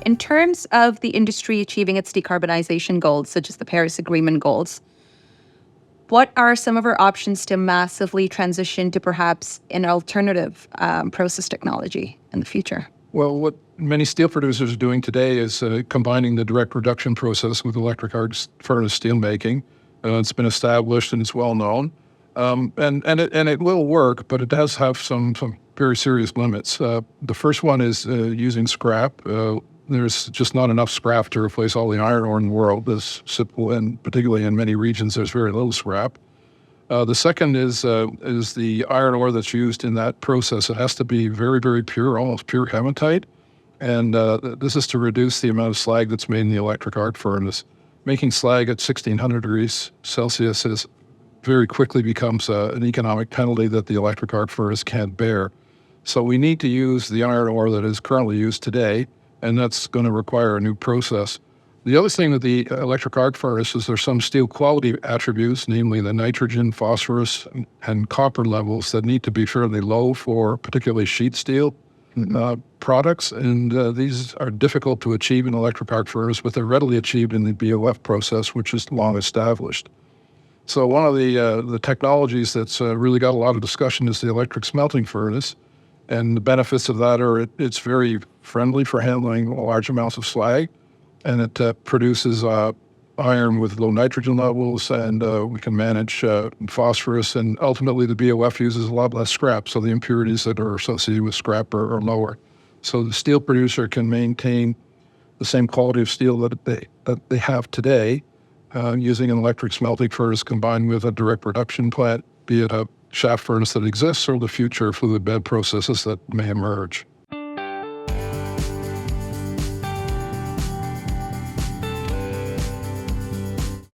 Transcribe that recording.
In terms of the industry achieving its decarbonization goals, such as the Paris Agreement goals, what are some of our options to massively transition to perhaps an alternative process technology in the future? Well, what many steel producers are doing today is combining the direct reduction process with electric arc furnace steel making. It's been established and it's well known, and it will work, but it does have some very serious limits. The first one is using scrap. There's just not enough scrap to replace all the iron ore in the world. This simple, and particularly in many regions, there's very little scrap. The second is the iron ore that's used in that process. It has to be very, very pure, almost pure hematite. And this is to reduce the amount of slag that's made in the electric arc furnace. Making slag at 1600 degrees Celsius very quickly becomes an economic penalty that the electric arc furnace can't bear. So we need to use the iron ore that is currently used today, and that's going to require a new process. The other thing with the electric arc furnace is there's some steel quality attributes, namely the nitrogen, phosphorus, and copper levels that need to be fairly low for particularly sheet steel products. And these are difficult to achieve in electric arc furnace, but they're readily achieved in the BOF process, which is long established. So one of the technologies that's really got a lot of discussion is the electric smelting furnace. And the benefits of that are it's very friendly for handling large amounts of slag. And it produces iron with low nitrogen levels, and we can manage phosphorus, and ultimately the BOF uses a lot less scrap, so the impurities that are associated with scrap are lower. So the steel producer can maintain the same quality of steel that they have today using an electric smelting furnace combined with a direct reduction plant, be it a shaft furnace that exists or the future fluid bed processes that may emerge.